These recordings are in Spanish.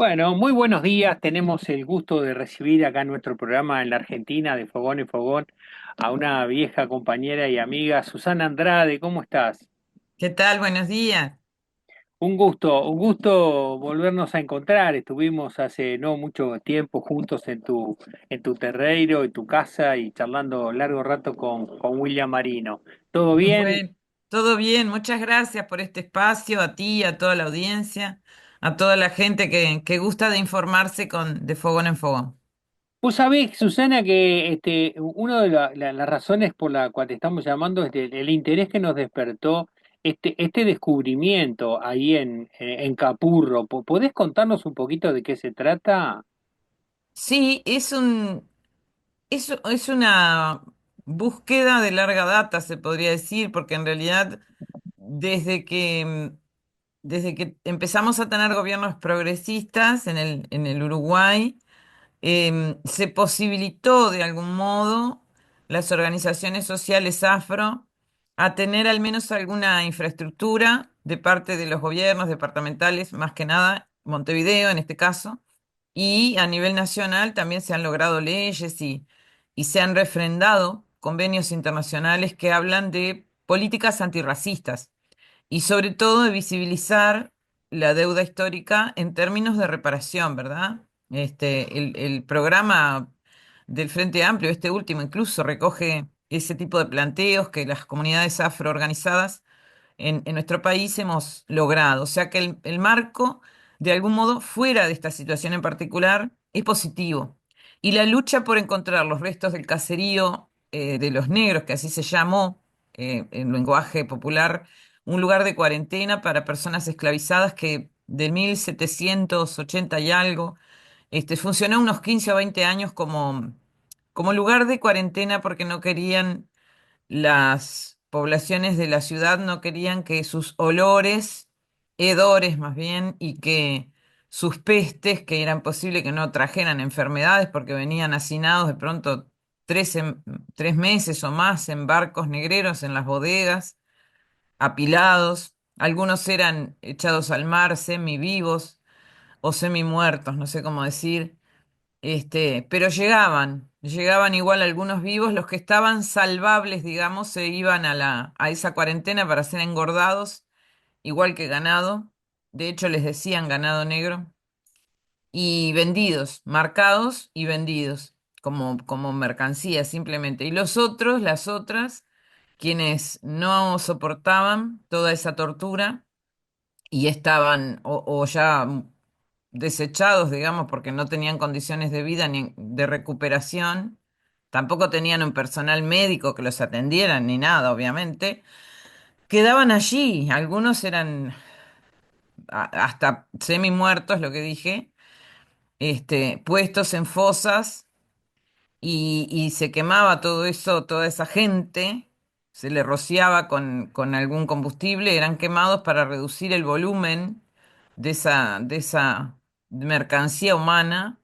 Bueno, muy buenos días. Tenemos el gusto de recibir acá en nuestro programa en la Argentina de Fogón en Fogón a una vieja compañera y amiga, Susana Andrade. ¿Cómo estás? ¿Qué tal? Buenos días. Un gusto volvernos a encontrar. Estuvimos hace no mucho tiempo juntos en tu terreiro, en tu casa y charlando largo rato con William Marino. ¿Todo bien? Bueno, todo bien. Muchas gracias por este espacio, a ti, a toda la audiencia, a toda la gente que gusta de informarse de fogón en fogón. Vos sabés, Susana, que una de las razones por la cual te estamos llamando es el interés que nos despertó este descubrimiento ahí en Capurro. ¿Podés contarnos un poquito de qué se trata? Sí, es una búsqueda de larga data, se podría decir, porque en realidad desde desde que empezamos a tener gobiernos progresistas en el Uruguay, se posibilitó de algún modo las organizaciones sociales afro a tener al menos alguna infraestructura de parte de los gobiernos departamentales, más que nada Montevideo en este caso, y a nivel nacional también se han logrado leyes y se han refrendado convenios internacionales que hablan de políticas antirracistas y sobre todo de visibilizar la deuda histórica en términos de reparación, ¿verdad? El programa del Frente Amplio, este último, incluso recoge ese tipo de planteos que las comunidades afroorganizadas en nuestro país hemos logrado. O sea que el marco, de algún modo, fuera de esta situación en particular, es positivo. Y la lucha por encontrar los restos del caserío de los negros, que así se llamó en lenguaje popular, un lugar de cuarentena para personas esclavizadas que de 1780 y algo, funcionó unos 15 o 20 años como lugar de cuarentena porque no querían las poblaciones de la ciudad no querían que sus olores, hedores más bien, y que sus pestes, que eran posible que no trajeran enfermedades porque venían hacinados de pronto 3 meses o más en barcos negreros en las bodegas, apilados. Algunos eran echados al mar, semivivos o semimuertos, no sé cómo decir. Pero llegaban igual algunos vivos, los que estaban salvables, digamos, se iban a esa cuarentena para ser engordados, igual que ganado, de hecho les decían ganado negro, y vendidos, marcados y vendidos como mercancía simplemente. Y los otros, las otras, quienes no soportaban toda esa tortura y estaban o ya desechados, digamos, porque no tenían condiciones de vida ni de recuperación, tampoco tenían un personal médico que los atendieran ni nada, obviamente, quedaban allí, algunos eran hasta semi muertos, lo que dije, puestos en fosas y se quemaba todo eso, toda esa gente. Se le rociaba con algún combustible, eran quemados para reducir el volumen de esa mercancía humana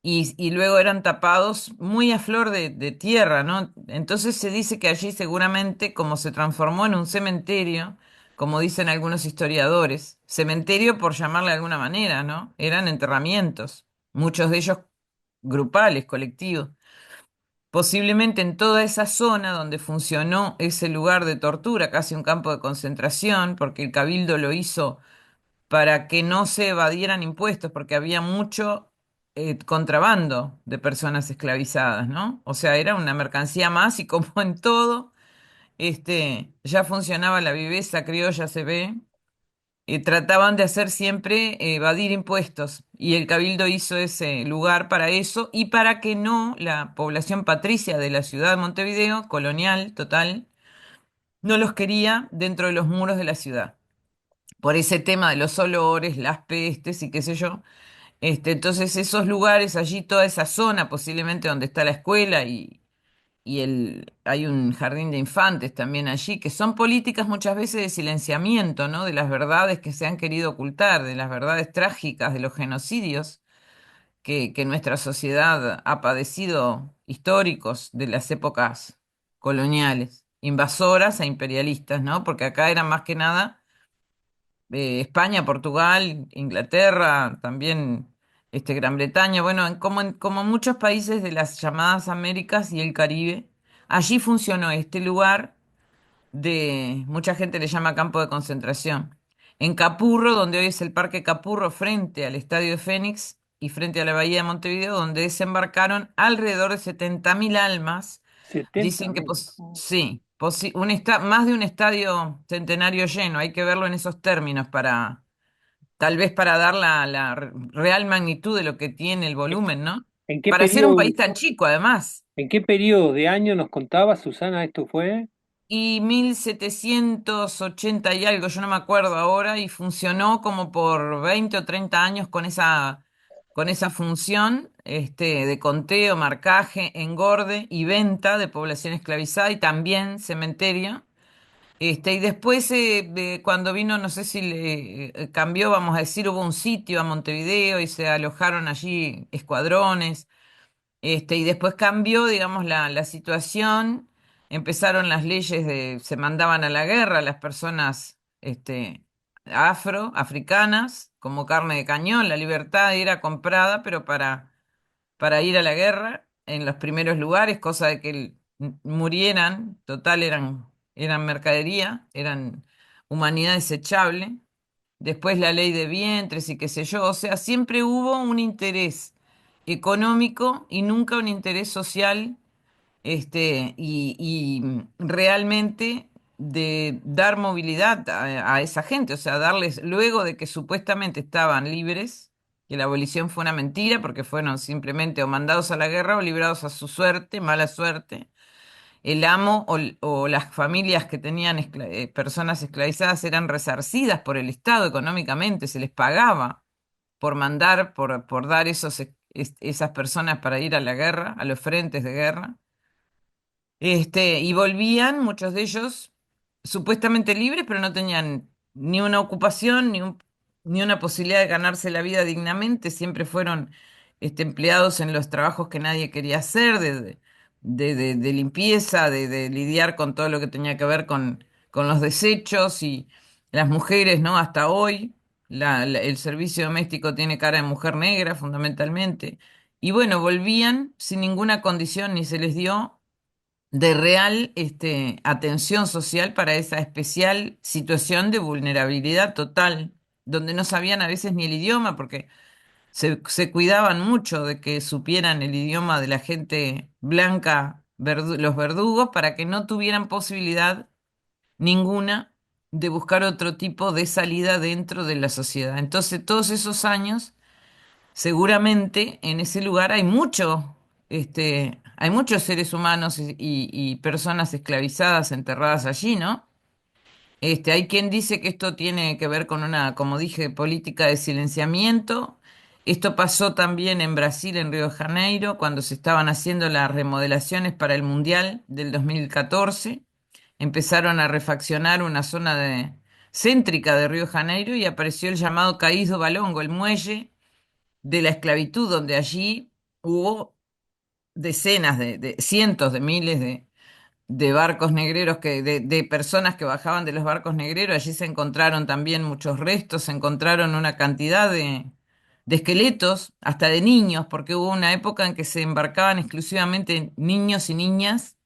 y luego eran tapados muy a flor de tierra, ¿no? Entonces se dice que allí seguramente, como se transformó en un cementerio, como dicen algunos historiadores, cementerio por llamarle de alguna manera, ¿no? Eran enterramientos, muchos de ellos grupales, colectivos. Posiblemente en toda esa zona donde funcionó ese lugar de tortura, casi un campo de concentración, porque el cabildo lo hizo para que no se evadieran impuestos, porque había mucho contrabando de personas esclavizadas, ¿no? O sea, era una mercancía más y como en todo, ya funcionaba la viveza criolla, se ve, trataban de hacer siempre evadir impuestos y el cabildo hizo ese lugar para eso y para que no la población patricia de la ciudad de Montevideo, colonial total, no los quería dentro de los muros de la ciudad por ese tema de los olores, las pestes y qué sé yo. Entonces esos lugares allí, toda esa zona, posiblemente donde está la escuela hay un jardín de infantes también allí, que son políticas muchas veces de silenciamiento, ¿no? De las verdades que se han querido ocultar, de las verdades trágicas, de los genocidios que nuestra sociedad ha padecido históricos de las épocas coloniales, invasoras e imperialistas, ¿no? Porque acá eran más que nada España, Portugal, Inglaterra, también Gran Bretaña, bueno, como muchos países de las llamadas Américas y el Caribe, allí funcionó este lugar mucha gente le llama campo de concentración. En Capurro, donde hoy es el Parque Capurro, frente al Estadio de Fénix y frente a la Bahía de Montevideo, donde desembarcaron alrededor de 70.000 almas. setenta Dicen que mil. sí, más de un estadio centenario lleno, hay que verlo en esos términos para, tal vez para dar la real magnitud de lo que tiene el volumen, ¿no? ¿En qué Para ser un periodo, país tan chico, además. en qué periodo de año nos contaba Susana esto fue? Y 1780 y algo, yo no me acuerdo ahora, y funcionó como por 20 o 30 años con esa función de conteo, marcaje, engorde y venta de población esclavizada y también cementerio. Y después, cuando vino, no sé si le cambió, vamos a decir, hubo un sitio a Montevideo y se alojaron allí escuadrones. Y después cambió, digamos, la situación, empezaron las leyes se mandaban a la guerra las personas, africanas, como carne de cañón, la libertad era comprada, pero para ir a la guerra en los primeros lugares, cosa de que murieran, total eran mercadería, eran humanidad desechable. Después la ley de vientres y qué sé yo, o sea, siempre hubo un interés económico y nunca un interés social, y realmente de dar movilidad a esa gente, o sea, darles, luego de que supuestamente estaban libres, que la abolición fue una mentira, porque fueron simplemente o mandados a la guerra o librados a su suerte, mala suerte. El amo o las familias que tenían personas esclavizadas eran resarcidas por el Estado económicamente, se les pagaba por mandar, por dar esas personas para ir a la guerra, a los frentes de guerra. Y volvían, muchos de ellos, supuestamente libres, pero no tenían ni una ocupación, ni una posibilidad de ganarse la vida dignamente. Siempre fueron, empleados en los trabajos que nadie quería hacer, de limpieza, de lidiar con todo lo que tenía que ver con los desechos y las mujeres, ¿no? Hasta hoy, el servicio doméstico tiene cara de mujer negra, fundamentalmente. Y bueno, volvían sin ninguna condición ni se les dio de real, atención social para esa especial situación de vulnerabilidad total, donde no sabían a veces ni el idioma, porque se cuidaban mucho de que supieran el idioma de la gente blanca, los verdugos, para que no tuvieran posibilidad ninguna de buscar otro tipo de salida dentro de la sociedad. Entonces, todos esos años seguramente en ese lugar hay muchos seres humanos y personas esclavizadas enterradas allí, ¿no? Hay quien dice que esto tiene que ver con una, como dije, política de silenciamiento. Esto pasó también en Brasil, en Río de Janeiro, cuando se estaban haciendo las remodelaciones para el Mundial del 2014. Empezaron a refaccionar una zona céntrica de Río de Janeiro y apareció el llamado Caís do Balongo, el muelle de la esclavitud, donde allí hubo decenas cientos de miles de barcos negreros, de personas que bajaban de los barcos negreros. Allí se encontraron también muchos restos, se encontraron una cantidad de esqueletos, hasta de niños, porque hubo una época en que se embarcaban exclusivamente niños y niñas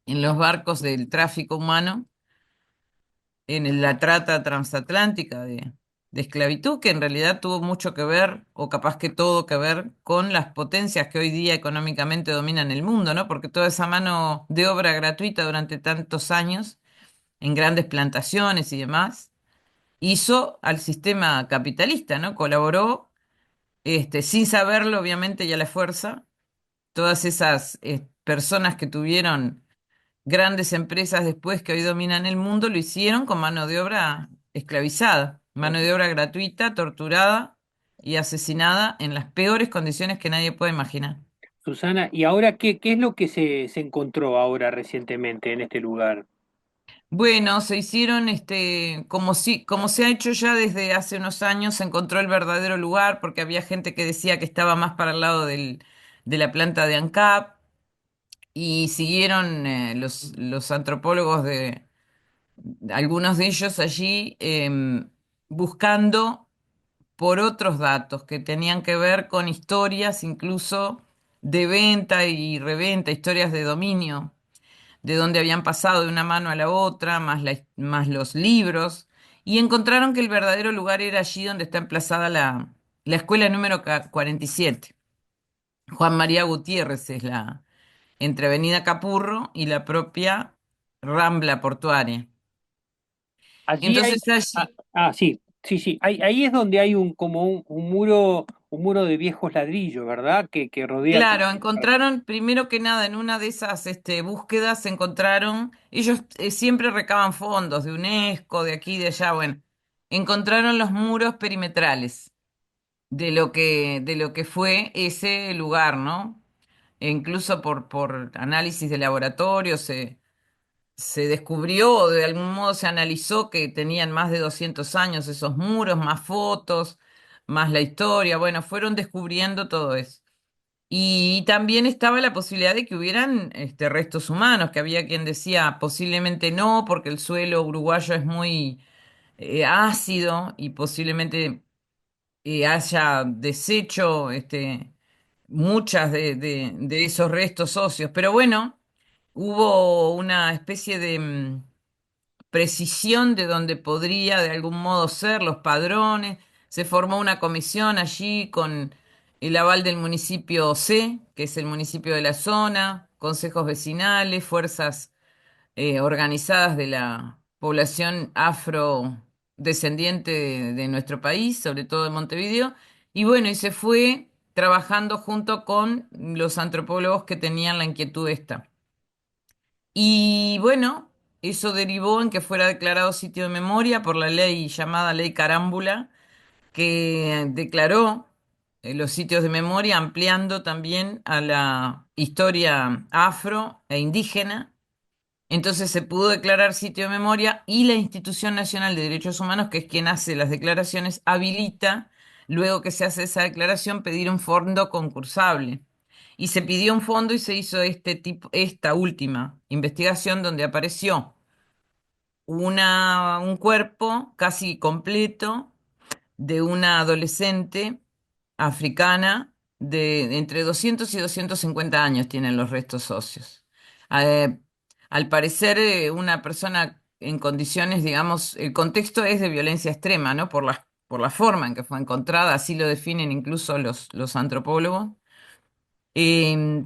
en los barcos del tráfico humano, en la trata transatlántica de esclavitud, que en realidad tuvo mucho que ver, o capaz que todo que ver, con las potencias que hoy día económicamente dominan el mundo, ¿no? Porque toda esa mano de obra gratuita durante tantos años, en grandes plantaciones y demás, hizo al sistema capitalista, ¿no? Colaboró, sin saberlo, obviamente, y a la fuerza, todas esas personas que tuvieron grandes empresas después que hoy dominan el mundo lo hicieron con mano de obra esclavizada, mano de obra gratuita, torturada y asesinada en las peores condiciones que nadie puede imaginar. Susana, ¿y ahora qué es lo que se encontró ahora recientemente en este lugar? Bueno, se hicieron, como se ha hecho ya desde hace unos años, se encontró el verdadero lugar porque había gente que decía que estaba más para el lado de la planta de ANCAP y siguieron, los antropólogos algunos de ellos allí. buscando por otros datos que tenían que ver con historias incluso de venta y reventa, historias de dominio, de dónde habían pasado de una mano a la otra, más los libros, y encontraron que el verdadero lugar era allí donde está emplazada la escuela número 47. Juan María Gutiérrez es entre Avenida Capurro y la propia Rambla Portuaria. Allí hay, Entonces allí, sí, sí, sí, ahí es donde hay como un muro de viejos ladrillos, ¿verdad? Que rodea todo. claro, encontraron, primero que nada, en una de esas búsquedas, encontraron, ellos siempre recaban fondos de UNESCO, de aquí, de allá, bueno, encontraron los muros perimetrales de lo que fue ese lugar, ¿no? E incluso por análisis de laboratorio se descubrió, o de algún modo se analizó que tenían más de 200 años esos muros, más fotos, más la historia, bueno, fueron descubriendo todo eso. Y también estaba la posibilidad de que hubieran restos humanos, que había quien decía posiblemente no, porque el suelo uruguayo es muy ácido y posiblemente haya deshecho muchas de esos restos óseos. Pero bueno, hubo una especie de precisión de donde podría de algún modo ser los padrones. Se formó una comisión allí con el aval del municipio C, que es el municipio de la zona, consejos vecinales, fuerzas organizadas de la población afrodescendiente de nuestro país, sobre todo de Montevideo. Y bueno, y se fue trabajando junto con los antropólogos que tenían la inquietud esta. Y bueno, eso derivó en que fuera declarado sitio de memoria por la ley llamada Ley Carámbula, que declaró los sitios de memoria ampliando también a la historia afro e indígena. Entonces se pudo declarar sitio de memoria y la Institución Nacional de Derechos Humanos, que es quien hace las declaraciones, habilita, luego que se hace esa declaración, pedir un fondo concursable. Y se pidió un fondo y se hizo esta última investigación donde apareció un cuerpo casi completo de una adolescente africana de entre 200 y 250 años tienen los restos óseos. Eh, Al parecer, una persona en condiciones, digamos, el contexto es de violencia extrema, ¿no? Por la forma en que fue encontrada, así lo definen incluso los antropólogos. Eh,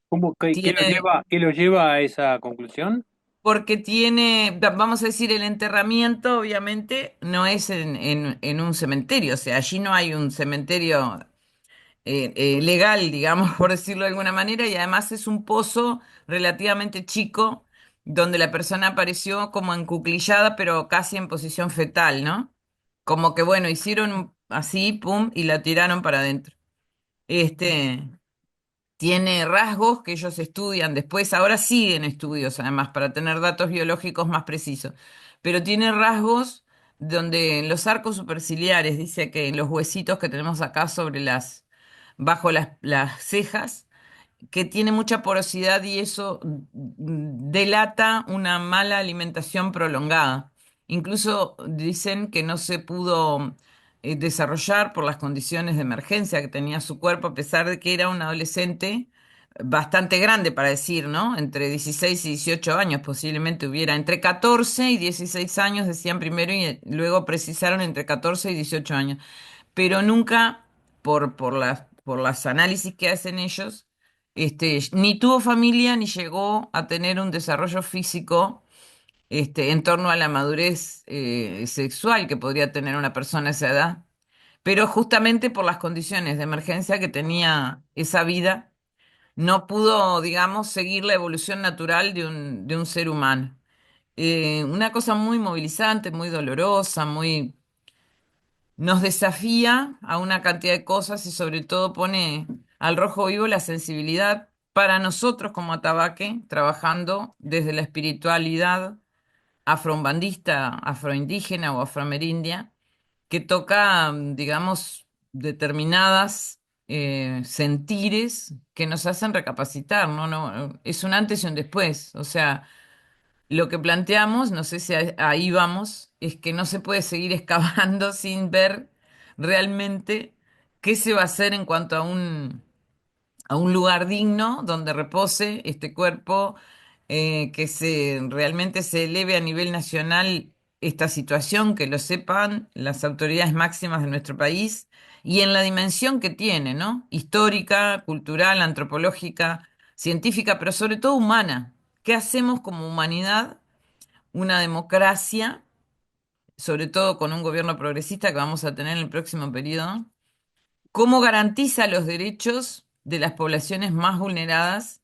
¿Cómo, tiene, qué lo lleva a esa conclusión? porque tiene, vamos a decir, el enterramiento obviamente no es en un cementerio, o sea, allí no hay un cementerio legal, digamos, por decirlo de alguna manera, y además es un pozo relativamente chico donde la persona apareció como encuclillada, pero casi en posición fetal, ¿no? Como que, bueno, hicieron así, pum, y la tiraron para adentro. Este, Tiene rasgos que ellos estudian después, ahora siguen estudios además para tener datos biológicos más precisos, pero tiene rasgos donde en los arcos superciliares, dice que en los huesitos que tenemos acá bajo las cejas, que tiene mucha porosidad y eso delata una mala alimentación prolongada. Incluso dicen que no se pudo desarrollar por las condiciones de emergencia que tenía su cuerpo, a pesar de que era un adolescente bastante grande para decir, ¿no? Entre 16 y 18 años posiblemente hubiera, entre 14 y 16 años decían primero y luego precisaron entre 14 y 18 años, pero nunca por las análisis que hacen ellos, ni tuvo familia ni llegó a tener un desarrollo físico en torno a la madurez sexual que podría tener una persona a esa edad, pero justamente por las condiciones de emergencia que tenía esa vida, no pudo, digamos, seguir la evolución natural de un ser humano. Una cosa muy movilizante, muy dolorosa, nos desafía a una cantidad de cosas y sobre todo pone al rojo vivo la sensibilidad para nosotros como Atabaque, trabajando desde la espiritualidad afroumbandista, afroindígena o afroamerindia, que toca, digamos, determinadas sentires que nos hacen recapacitar, ¿no? No, es un antes y un después. O sea, lo que planteamos, no sé si ahí vamos, es que no se puede seguir excavando sin ver realmente qué se va a hacer en cuanto a un lugar digno donde repose este cuerpo, que realmente se eleve a nivel nacional esta situación, que lo sepan las autoridades máximas de nuestro país y en la dimensión que tiene, ¿no? Histórica, cultural, antropológica, científica, pero sobre todo humana. ¿Qué hacemos como humanidad? Una democracia, sobre todo con un gobierno progresista que vamos a tener en el próximo periodo. ¿Cómo garantiza los derechos de las poblaciones más vulneradas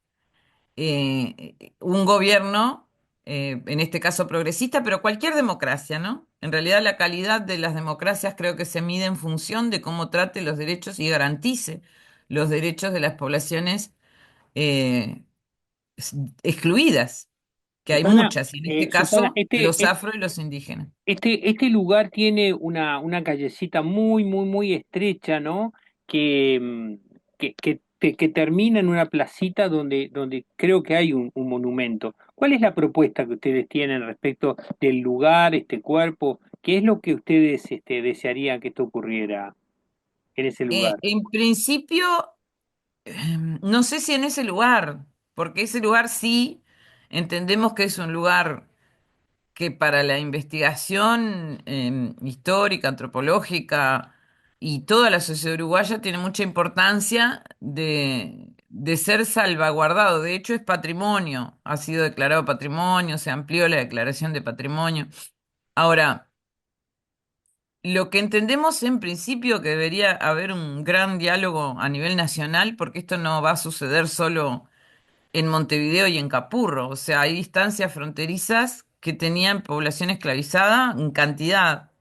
un gobierno, en este caso progresista, pero cualquier democracia, ¿no? En realidad la calidad de las democracias creo que se mide en función de cómo trate los derechos y garantice los derechos de las poblaciones eh, s- excluidas, que hay Susana, muchas, y en este Susana, caso los afro y los indígenas. este lugar tiene una callecita muy, muy, muy estrecha, ¿no? Que, que termina en una placita donde creo que hay un monumento. ¿Cuál es la propuesta que ustedes tienen respecto del lugar, este cuerpo? ¿Qué es lo que ustedes desearían que esto ocurriera en ese lugar? En principio, no sé si en ese lugar, porque ese lugar sí entendemos que es un lugar que para la investigación histórica, antropológica y toda la sociedad uruguaya tiene mucha importancia de ser salvaguardado. De hecho, es patrimonio, ha sido declarado patrimonio, se amplió la declaración de patrimonio. Ahora, lo que entendemos en principio que debería haber un gran diálogo a nivel nacional, porque esto no va a suceder solo en Montevideo y en Capurro. O sea, hay distancias fronterizas que tenían población esclavizada en cantidad.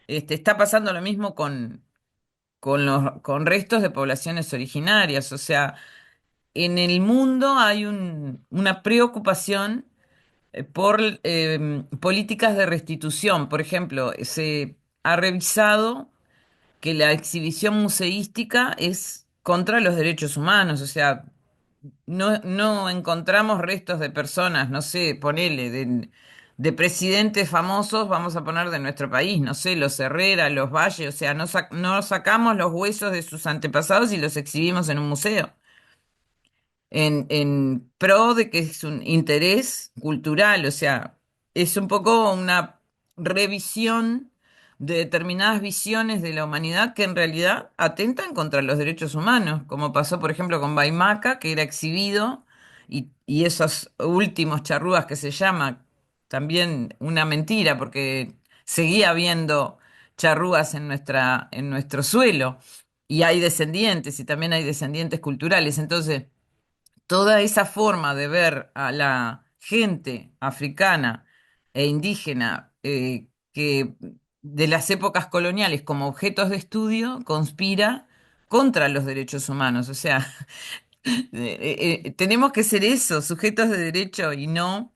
Está pasando lo mismo con restos de poblaciones originarias. O sea, en el mundo hay una preocupación por políticas de restitución. Por ejemplo, se ha revisado que la exhibición museística es contra los derechos humanos. O sea, no encontramos restos de personas, no sé, ponele, de presidentes famosos, vamos a poner de nuestro país, no sé, los Herrera, los Valle, o sea, no sacamos los huesos de sus antepasados y los exhibimos en un museo en pro de que es un interés cultural, o sea, es un poco una revisión de determinadas visiones de la humanidad que en realidad atentan contra los derechos humanos, como pasó, por ejemplo, con Baimaca, que era exhibido, y esos últimos charrúas que se llama, también una mentira, porque seguía habiendo charrúas en nuestro suelo, y hay descendientes, y también hay descendientes culturales, entonces toda esa forma de ver a la gente africana e indígena que de las épocas coloniales como objetos de estudio conspira contra los derechos humanos. O sea, tenemos que ser eso, sujetos de derecho y no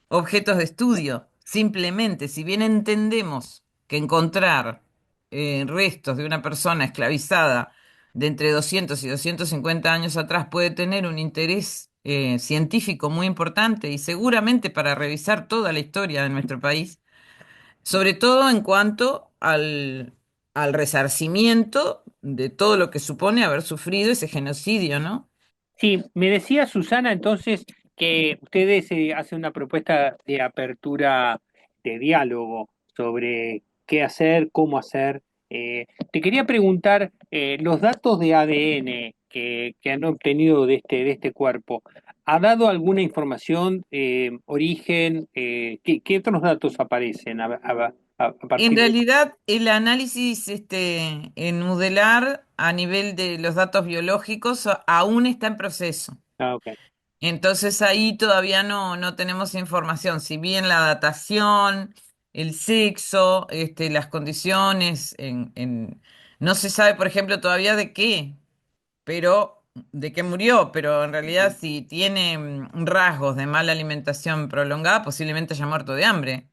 objetos de estudio. Simplemente, si bien entendemos que encontrar restos de una persona esclavizada de entre 200 y 250 años atrás puede tener un interés científico muy importante y seguramente para revisar toda la historia de nuestro país, sobre todo en cuanto al resarcimiento de todo lo que supone haber sufrido ese genocidio, ¿no? Sí, me decía Susana entonces que ustedes hacen una propuesta de apertura de diálogo sobre qué hacer, cómo hacer. Te quería preguntar, los datos de ADN que han obtenido de este cuerpo, ¿ha dado alguna información, origen? ¿Qué otros datos aparecen a En partir de... realidad, el análisis en Udelar a nivel de los datos biológicos aún está en proceso. Ah, ok. Entonces ahí todavía no tenemos información. Si bien la datación, el sexo, las condiciones, no se sabe, por ejemplo, todavía de qué, pero de qué murió, pero en realidad si tiene rasgos de mala alimentación prolongada, posiblemente haya muerto de hambre.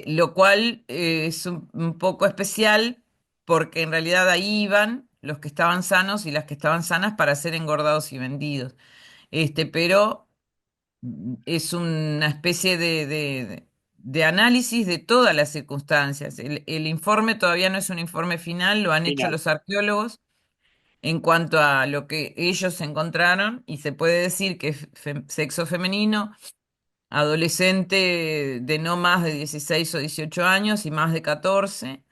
Lo cual es un poco especial porque en realidad ahí iban los que estaban sanos y las que estaban sanas para ser engordados y vendidos. Pero es una especie de análisis de todas las circunstancias. El informe todavía no es un informe final, lo han hecho Final. los arqueólogos en cuanto a lo que ellos encontraron y se puede decir que es sexo femenino, adolescente de no más de 16 o 18 años y más de 14,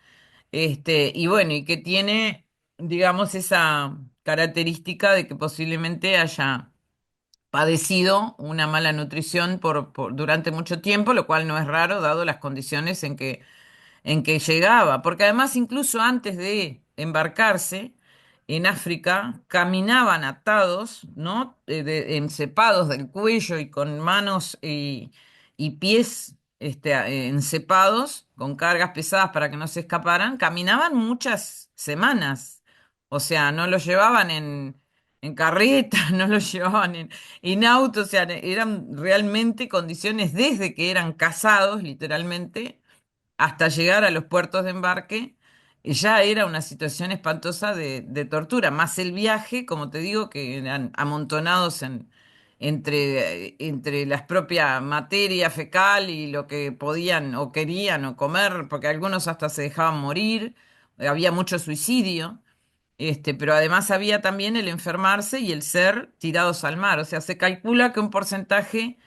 y bueno, y que tiene, digamos, esa característica de que posiblemente haya padecido una mala nutrición durante mucho tiempo, lo cual no es raro dado las condiciones en que llegaba, porque además incluso antes de embarcarse en África, caminaban atados, ¿no? Encepados del cuello y con manos y pies encepados, con cargas pesadas para que no se escaparan, caminaban muchas semanas. O sea, no los llevaban en carreta, no los llevaban en auto, o sea, eran realmente condiciones desde que eran cazados, literalmente, hasta llegar a los puertos de embarque, ya era una situación espantosa de tortura, más el viaje, como te digo, que eran amontonados entre la propia materia fecal y lo que podían o querían o comer, porque algunos hasta se dejaban morir, había mucho suicidio. Pero además había también el enfermarse y el ser tirados al mar. O sea, se calcula que un porcentaje,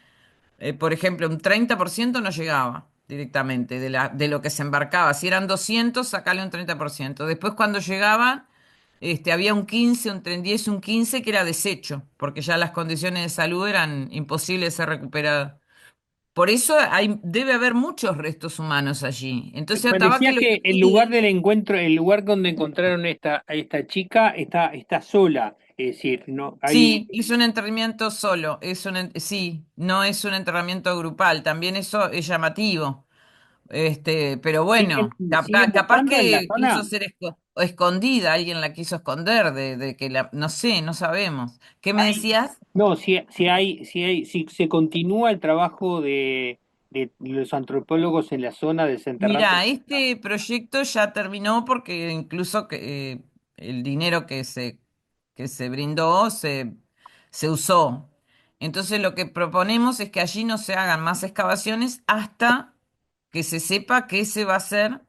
por ejemplo, un 30% no llegaba directamente de lo que se embarcaba. Si eran 200, sacale un 30%. Después, cuando llegaban, había un 15, un 10, un 15 que era desecho, porque ya las condiciones de salud eran imposibles de ser recuperadas. Por eso debe haber muchos restos humanos allí. Entonces, Me Atabaque decías lo que que el lugar pide. del encuentro, el lugar donde encontraron a esta chica, está sola. Es decir, no hay. Sí, hizo un enterramiento solo. Sí, no es un enterramiento grupal. También eso es llamativo. Pero ¿Siguen, bueno, siguen capaz buscando en la que quiso zona? ser escondida, alguien la quiso esconder, de que no sé, no sabemos. ¿Qué me Hay, decías? no, si se continúa el trabajo de los antropólogos en la zona desenterrando. Mira, este proyecto ya terminó porque incluso el dinero que se brindó se usó. Entonces lo que proponemos es que allí no se hagan más excavaciones hasta que se sepa qué se va a hacer,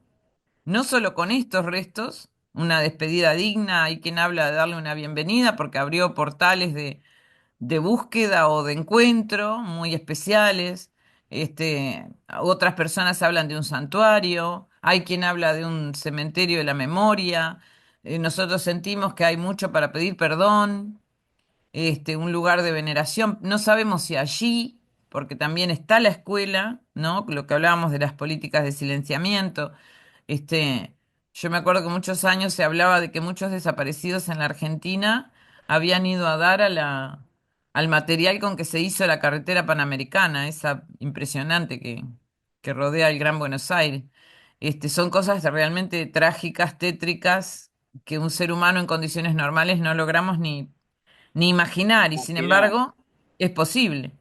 no solo con estos restos, una despedida digna, hay quien habla de darle una bienvenida porque abrió portales de búsqueda o de encuentro muy especiales. Otras personas hablan de un santuario, hay quien habla de un cementerio de la memoria. Nosotros sentimos que hay mucho para pedir perdón, un lugar de veneración. No sabemos si allí, porque también está la escuela, ¿no? Lo que hablábamos de las políticas de silenciamiento. Este, yo me acuerdo que muchos años se hablaba de que muchos desaparecidos en la Argentina habían ido a dar al material con que se hizo la carretera panamericana, esa impresionante que rodea el Gran Buenos Aires. Son cosas realmente trágicas, tétricas, que un ser humano en condiciones normales no logramos ni imaginar, y sin Imaginar. embargo, es posible.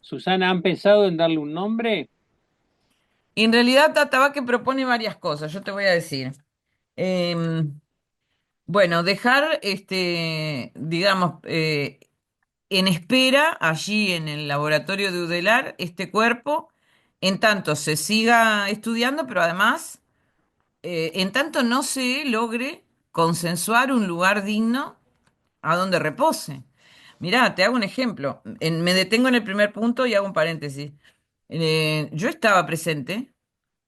Susana, ¿han pensado en darle un nombre? Y en realidad, Tatabaque propone varias cosas, yo te voy a decir. Em, bueno, dejar, digamos, en espera allí en el laboratorio de Udelar este cuerpo, en tanto se siga estudiando, pero además, en tanto no se logre consensuar un lugar digno a donde repose. Mirá, te hago un ejemplo. Me detengo en el primer punto y hago un paréntesis. Yo estaba presente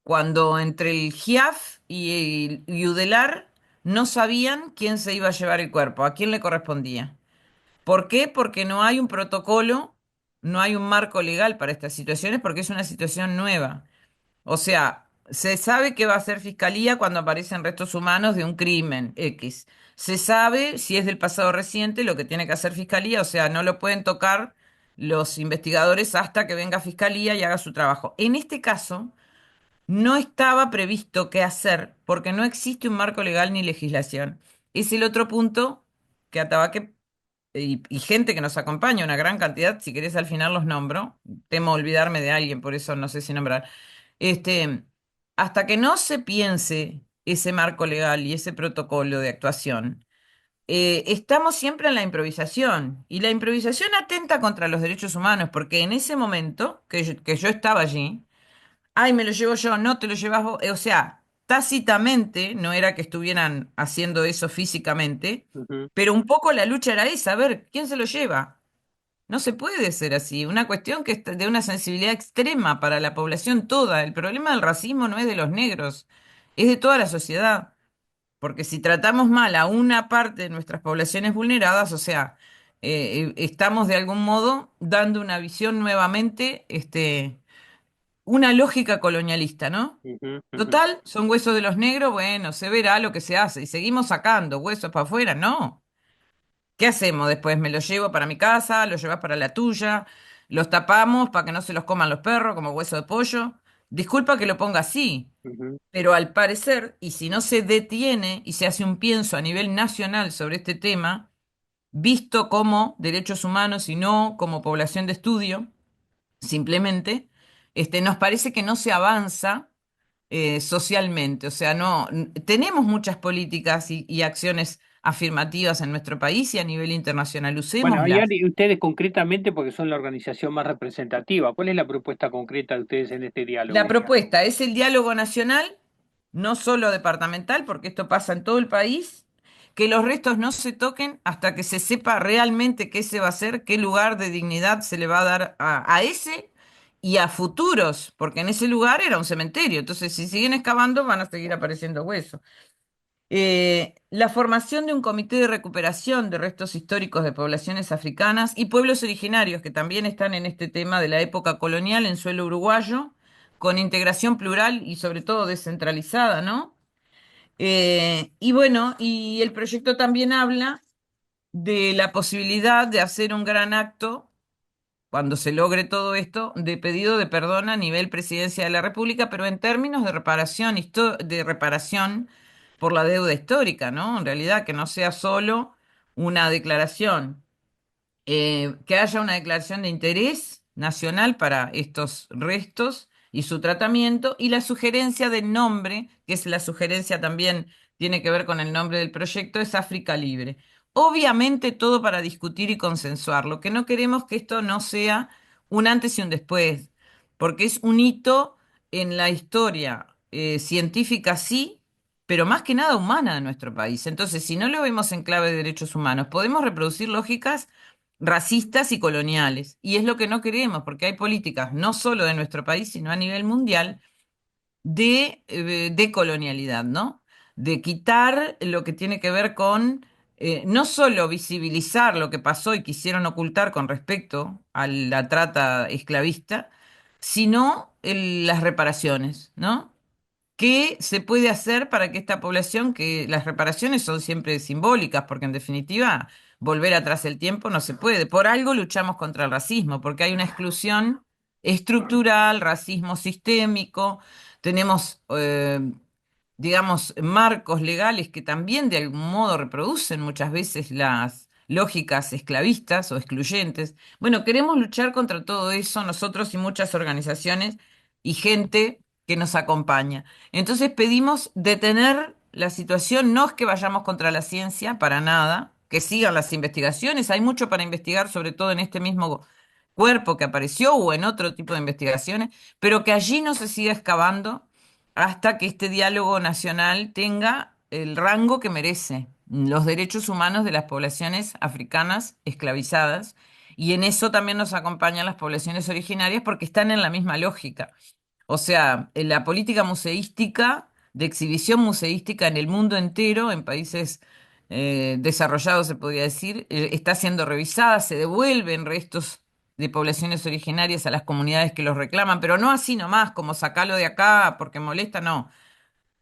cuando entre el GIAF y Udelar no sabían quién se iba a llevar el cuerpo, a quién le correspondía. ¿Por qué? Porque no hay un protocolo, no hay un marco legal para estas situaciones, porque es una situación nueva. O sea, se sabe que va a ser fiscalía cuando aparecen restos humanos de un crimen X. Se sabe si es del pasado reciente lo que tiene que hacer fiscalía, o sea, no lo pueden tocar los investigadores hasta que venga fiscalía y haga su trabajo. En este caso, no estaba previsto qué hacer porque no existe un marco legal ni legislación. Es el otro punto que Atabaque y gente que nos acompaña, una gran cantidad, si querés al final los nombro, temo olvidarme de alguien, por eso no sé si nombrar. Este, Hasta que no se piense ese marco legal y ese protocolo de actuación, estamos siempre en la improvisación y la improvisación atenta contra los derechos humanos porque en ese momento que yo estaba allí, ay, me lo llevo yo, no te lo llevas vos, o sea, tácitamente no era que estuvieran haciendo eso físicamente, Ujú, pero un poco la lucha era esa, a ver, ¿quién se lo lleva? No se puede ser así. Una cuestión que es de una sensibilidad extrema para la población toda. El problema del racismo no es de los negros, es de toda la sociedad. Porque si tratamos mal a una parte de nuestras poblaciones vulneradas, o sea, estamos de algún modo dando una visión nuevamente, una lógica colonialista, ¿no? ujú, ujú, Total, son huesos de los negros, bueno, se verá lo que se hace. Y seguimos sacando huesos para afuera, no. ¿Qué hacemos después? ¿Me los llevo para mi casa? ¿Los llevas para la tuya? ¿Los tapamos para que no se los coman los perros como hueso de pollo? Disculpa que lo ponga así, ujú, pero al parecer, y si no se detiene y se hace un pienso a nivel nacional sobre este tema, visto como derechos humanos y no como población de estudio, simplemente, nos parece que no se avanza socialmente. O sea, no, tenemos muchas políticas y acciones afirmativas en nuestro país y a nivel internacional. Bueno, y Usémoslas. ustedes concretamente, porque son la organización más representativa, ¿cuál es la propuesta concreta de ustedes en este La diálogo? propuesta es el diálogo nacional, no solo departamental, porque esto pasa en todo el país, que los restos no se toquen hasta que se sepa realmente qué se va a hacer, qué lugar de dignidad se le va a dar a ese y a futuros, porque en ese lugar era un cementerio. Entonces, si siguen excavando, van a seguir apareciendo huesos. La formación de un comité de recuperación de restos históricos de poblaciones africanas y pueblos originarios que también están en este tema de la época colonial en suelo uruguayo, con integración plural y sobre todo descentralizada, ¿no? Y bueno, y el proyecto también habla de la posibilidad de hacer un gran acto cuando se logre todo esto, de pedido de perdón a nivel Presidencia de la República, pero en términos de reparación, de reparación por la deuda histórica, ¿no? En realidad, que no sea solo una declaración, que haya una declaración de interés nacional para estos restos y su tratamiento, y la sugerencia del nombre, que es la sugerencia también, tiene que ver con el nombre del proyecto, es África Libre. Obviamente todo para discutir y consensuar. Lo que no queremos que esto no sea un antes y un después, porque es un hito en la historia científica, sí, pero más que nada humana de nuestro país. Entonces, si no lo vemos en clave de derechos humanos, podemos reproducir lógicas racistas y coloniales. Y es lo que no queremos, porque hay políticas no solo de nuestro país, sino a nivel mundial de colonialidad, ¿no? De quitar lo que tiene que ver con no solo visibilizar lo que pasó y quisieron ocultar con respecto a la trata esclavista, sino las reparaciones, ¿no? ¿Qué se puede hacer para que esta población, que las reparaciones son siempre simbólicas, porque en definitiva volver atrás el tiempo no se puede? Por algo luchamos contra el racismo, porque hay una exclusión estructural, racismo sistémico, tenemos, digamos, marcos legales que también de algún modo reproducen muchas veces las lógicas esclavistas o excluyentes. Bueno, queremos luchar contra todo eso nosotros y muchas organizaciones y gente que nos acompaña. Entonces pedimos detener la situación, no es que vayamos contra la ciencia, para nada, que sigan las investigaciones, hay mucho para investigar, sobre todo en este mismo cuerpo que apareció o en otro tipo de investigaciones, pero que allí no se siga excavando hasta que este diálogo nacional tenga el rango que merece, los derechos humanos de las poblaciones africanas esclavizadas, y en eso también nos acompañan las poblaciones originarias porque están en la misma lógica. O sea, en la política museística, de exhibición museística en el mundo entero, en países desarrollados se podría decir, está siendo revisada, se devuelven restos de poblaciones originarias a las comunidades que los reclaman, pero no así nomás, como sacarlo de acá porque molesta, no.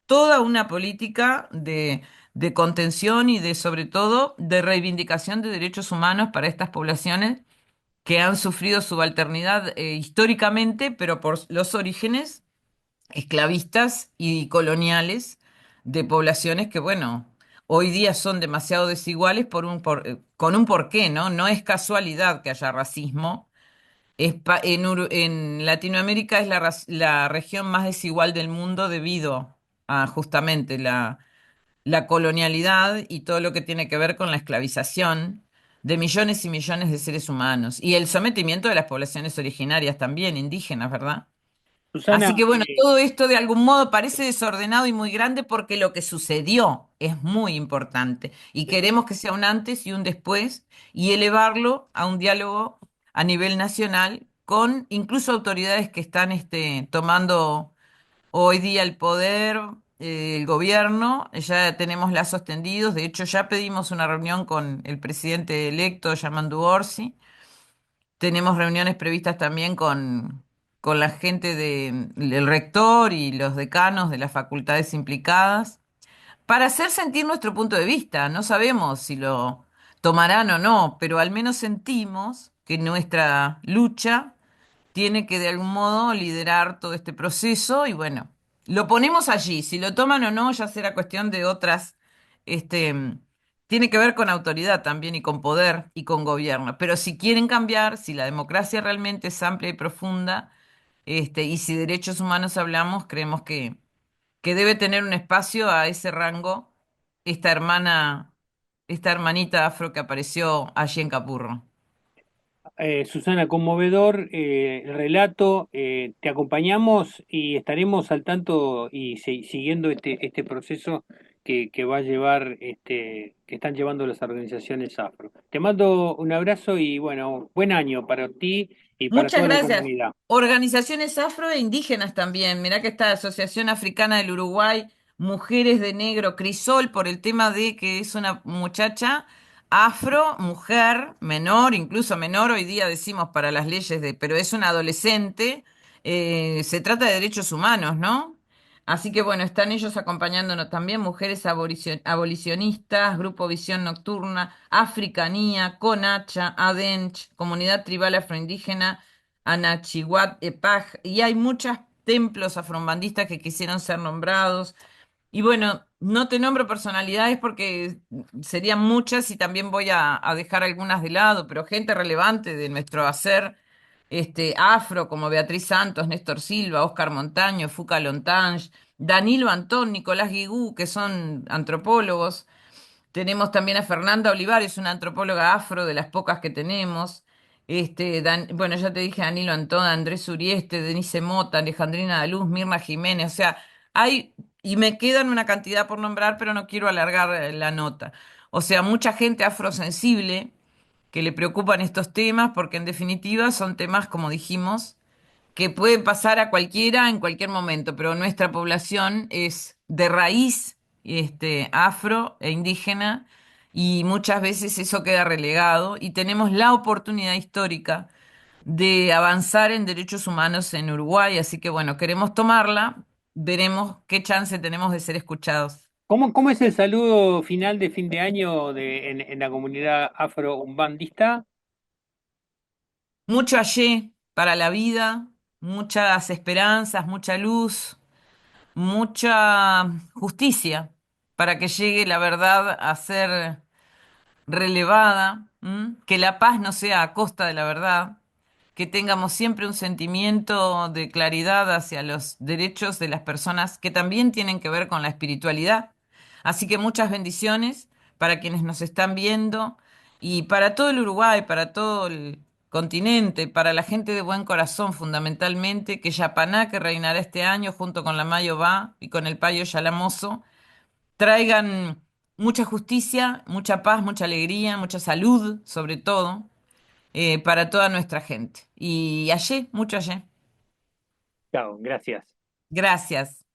Toda una política de contención y de, sobre todo, de reivindicación de derechos humanos para estas poblaciones que han sufrido subalternidad históricamente, pero por los orígenes esclavistas y coloniales de poblaciones que, bueno, hoy día son demasiado desiguales con un porqué, ¿no? No es casualidad que haya racismo. En Latinoamérica es la región más desigual del mundo debido a justamente la colonialidad y todo lo que tiene que ver con la esclavización de millones y millones de seres humanos y el sometimiento de las poblaciones originarias también, indígenas, ¿verdad? Susana, Así que bueno, todo esto de algún modo parece desordenado y muy grande porque lo que sucedió es muy importante y queremos que sea un antes y un después y elevarlo a un diálogo a nivel nacional con incluso autoridades que están tomando hoy día el poder, el gobierno. Ya tenemos lazos tendidos, de hecho ya pedimos una reunión con el presidente electo, Yamandu Orsi. Tenemos reuniones previstas también con la gente del rector y los decanos de las facultades implicadas para hacer sentir nuestro punto de vista. No sabemos si lo tomarán o no, pero al menos sentimos que nuestra lucha tiene que de algún modo liderar todo este proceso y bueno, lo ponemos allí. Si lo toman o no, ya será cuestión de otras, este, tiene que ver con autoridad también y con poder y con gobierno. Pero si quieren cambiar, si la democracia realmente es amplia y profunda, y si derechos humanos hablamos, creemos que debe tener un espacio a ese rango esta hermana, esta hermanita afro que apareció allí en Capurro. Susana, conmovedor el relato. Te acompañamos y estaremos al tanto y siguiendo este proceso que va a llevar, que están llevando las organizaciones afro. Te mando un abrazo y bueno, buen año para ti y para Muchas toda la gracias. comunidad. Organizaciones afro e indígenas también. Mirá que está Asociación Africana del Uruguay, Mujeres de Negro, Crisol, por el tema de que es una muchacha afro, mujer, menor, incluso menor hoy día decimos para las leyes pero es una adolescente. Se trata de derechos humanos, ¿no? Así que bueno, están ellos acompañándonos también, mujeres abolicionistas, Grupo Visión Nocturna, Africanía, Conacha, Adench, Comunidad Tribal Afroindígena, Anachihuat, Epaj, y hay muchos templos afrombandistas que quisieron ser nombrados. Y bueno, no te nombro personalidades porque serían muchas y también voy a dejar algunas de lado, pero gente relevante de nuestro hacer afro, como Beatriz Santos, Néstor Silva, Óscar Montaño, Fuca Lontange, Danilo Antón, Nicolás Guigú, que son antropólogos. Tenemos también a Fernanda Olivares, una antropóloga afro de las pocas que tenemos. Bueno, ya te dije Danilo Antón, Andrés Urieste, Denise Mota, Alejandrina Daluz, Mirna Jiménez. O sea, hay, y me quedan una cantidad por nombrar, pero no quiero alargar la nota. O sea, mucha gente afrosensible que le preocupan estos temas, porque en definitiva son temas, como dijimos, que pueden pasar a cualquiera en cualquier momento, pero nuestra población es de raíz afro e indígena y muchas veces eso queda relegado y tenemos la oportunidad histórica de avanzar en derechos humanos en Uruguay, así que bueno, queremos tomarla, veremos qué chance tenemos de ser escuchados. ¿Cómo es el saludo final de fin de año en la comunidad afro-umbandista? Mucho allí para la vida, muchas esperanzas, mucha luz, mucha justicia para que llegue la verdad a ser relevada, ¿m? Que la paz no sea a costa de la verdad, que tengamos siempre un sentimiento de claridad hacia los derechos de las personas que también tienen que ver con la espiritualidad. Así que muchas bendiciones para quienes nos están viendo y para todo el Uruguay, para todo el continente, para la gente de buen corazón fundamentalmente, que Yapaná, que reinará este año junto con la Mayo Va y con el Payo Yalamoso, traigan mucha justicia, mucha paz, mucha alegría, mucha salud, sobre todo, para toda nuestra gente. Y allí, mucho allí. Chao, gracias. Gracias.